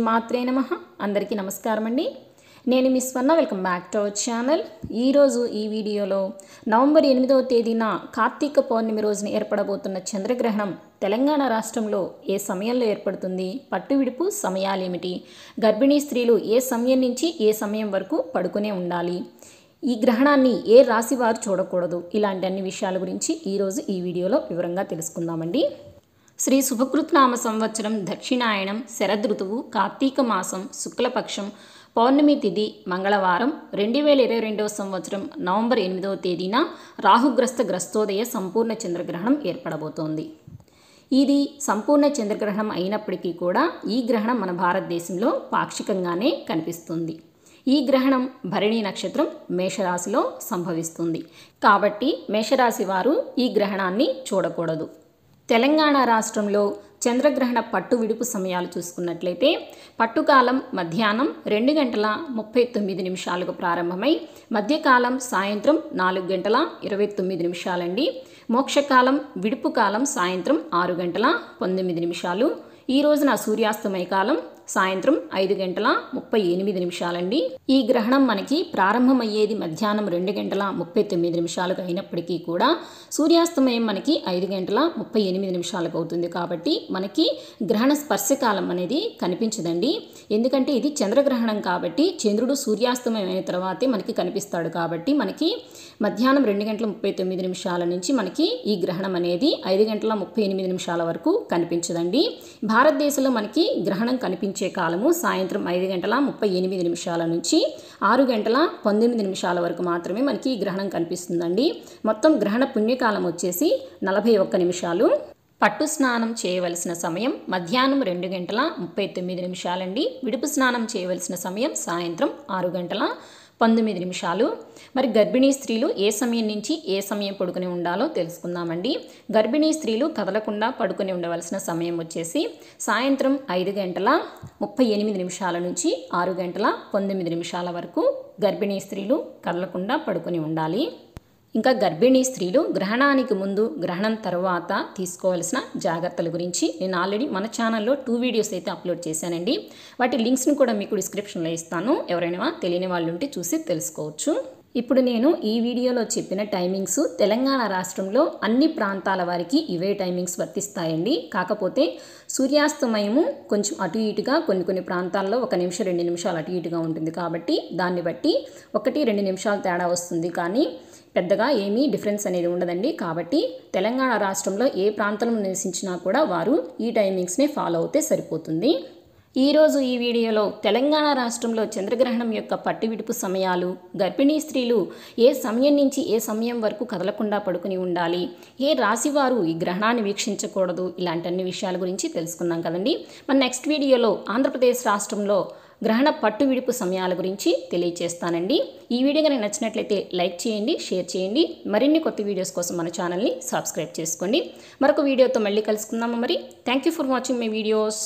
శ్రీమాత్రే నమః. అందరికీ నమస్కారం అండి. నేను మీ స్వర్ణ. Welcome back to our channel. ఈరోజు ఈ వీడియోలో నవంబర్ 8వ తేదీన కార్తీక పౌర్ణమి రోజున ఏర్పడబోతున్న చంద్రగ్రహణం తెలంగాణ రాష్ట్రంలో ఏ సమయంలో ఏర్పడుతుంది, పట్టు విడుపు సమయాలేమిటి, గర్భిణీ స్త్రీలు ఏ సమయం నుంచి ఏ సమయం వరకు పడుకునే ఉండాలి, ఈ గ్రహణాన్ని ఏ రాశి వారు చూడకూడదు, ఇలాంటి అన్ని విషయాల గురించి ఈరోజు ఈ వీడియోలో వివరంగా తెలుసుకుందామండి. శ్రీ శుభకృత్నామ సంవత్సరం దక్షిణాయనం శరదృతువు కార్తీక మాసం శుక్లపక్షం పౌర్ణమి తిథి మంగళవారం 2022వ సంవత్సరం నవంబర్ 8వ తేదీన రాహుగ్రస్తోదయ సంపూర్ణ చంద్రగ్రహణం ఏర్పడబోతోంది. ఇది సంపూర్ణ చంద్రగ్రహణం అయినప్పటికీ కూడా ఈ గ్రహణం మన భారతదేశంలో పాక్షికంగానే కనిపిస్తుంది. ఈ గ్రహణం భరణి నక్షత్రం మేషరాశిలో సంభవిస్తుంది కాబట్టి మేషరాశి వారు ఈ గ్రహణాన్ని చూడకూడదు. తెలంగాణ రాష్ట్రంలో చంద్రగ్రహణ పట్టు విడుపు సమయాలు చూసుకున్నట్లయితే పట్టుకాలం మధ్యాహ్నం 2:39 ప్రారంభమై మధ్యకాలం సాయంత్రం 4:29 అండి. మోక్షకాలం విడుపు కాలం సాయంత్రం 6:19. ఈ రోజున సూర్యాస్తమయ కాలం సాయంత్రం 5:38 అండి. ఈ గ్రహణం మనకి ప్రారంభమయ్యేది మధ్యాహ్నం 2:39 అయినప్పటికీ కూడా సూర్యాస్తమయం మనకి 5:38 అవుతుంది కాబట్టి మనకి గ్రహణ స్పర్శకాలం అనేది కనిపించదండి. ఎందుకంటే ఇది చంద్రగ్రహణం కాబట్టి చంద్రుడు సూర్యాస్తమయం అయిన తర్వాతే మనకి కనిపిస్తాడు కాబట్టి మనకి మధ్యాహ్నం 2:39 నుంచి మనకి ఈ గ్రహణం అనేది 5:38 వరకు కనిపించదండి. భారతదేశంలో మనకి గ్రహణం కనిపించే కాలము సాయంత్రం 5:38 నుంచి 6:19 వరకు మాత్రమే మనకి ఈ గ్రహణం కనిపిస్తుందండి. మొత్తం గ్రహణ పుణ్యకాలం వచ్చేసి 41 నిమిషాలు. పట్టు స్నానం చేయవలసిన సమయం మధ్యాహ్నం 2:39 అండి. విడుపు స్నానం చేయవలసిన సమయం సాయంత్రం 6:19. మరి గర్భిణీ స్త్రీలు ఏ సమయం నుంచి ఏ సమయం పడుకుని ఉండాలో తెలుసుకుందామండి. గర్భిణీ స్త్రీలు కదలకుండా పడుకుని ఉండవలసిన సమయం వచ్చేసి సాయంత్రం 5:38 నుంచి 6:19 వరకు గర్భిణీ స్త్రీలు కదలకుండా పడుకుని ఉండాలి. ఇంకా గర్భిణీ స్త్రీలు గ్రహణానికి ముందు గ్రహణం తర్వాత తీసుకోవాల్సిన జాగ్రత్తల గురించి నేను ఆల్రెడీ మన ఛానల్లో 2 వీడియోస్ అయితే అప్లోడ్ చేశానండి. వాటి లింక్స్ను కూడా మీకు డిస్క్రిప్షన్లో ఇస్తాను. ఎవరైనా తెలియని వాళ్ళు ఉంటే చూసి తెలుసుకోవచ్చు. ఇప్పుడు నేను ఈ వీడియోలో చెప్పిన టైమింగ్స్ తెలంగాణ రాష్ట్రంలో అన్ని ప్రాంతాల వారికి ఇవే టైమింగ్స్ వర్తిస్తాయండి. కాకపోతే సూర్యాస్తమయము కొంచెం అటు ఇటుగా కొన్ని ప్రాంతాల్లో 1 నిమిషం 2 నిమిషాలు అటు ఇటుగా ఉంటుంది కాబట్టి దాన్ని బట్టి 1-2 నిమిషాలు తేడా వస్తుంది, కానీ పెద్దగా ఏమీ డిఫరెన్స్ అనేది ఉండదండి. కాబట్టి తెలంగాణ రాష్ట్రంలో ఏ ప్రాంతంలో నివసించినా కూడా వారు ఈ టైమింగ్స్ని ఫాలో అవుతే సరిపోతుంది. ఈరోజు ఈ వీడియోలో తెలంగాణ రాష్ట్రంలో చంద్రగ్రహణం యొక్క పట్టు విడుపు సమయాలు, గర్భిణీ స్త్రీలు ఏ సమయం నుంచి ఏ సమయం వరకు కదలకుండా పడుకుని ఉండాలి, ఏ రాశివారు ఈ గ్రహణాన్ని వీక్షించకూడదు, ఇలాంటి అన్ని విషయాల గురించి తెలుసుకున్నాం కదండి. మన నెక్స్ట్ వీడియోలో ఆంధ్రప్రదేశ్ రాష్ట్రంలో గ్రహణ పట్టు విడుపు సమయాల గురించి తెలియజేస్తానండి. ఈ వీడియో కనుక నచ్చినట్లయితే లైక్ చేయండి, షేర్ చేయండి. మరిన్ని కొత్త వీడియోస్ కోసం మన ఛానల్ని సబ్స్క్రైబ్ చేసుకోండి. మరొక వీడియోతో మళ్ళీ కలుసుకుందాము. మరి thank you for watching my videos.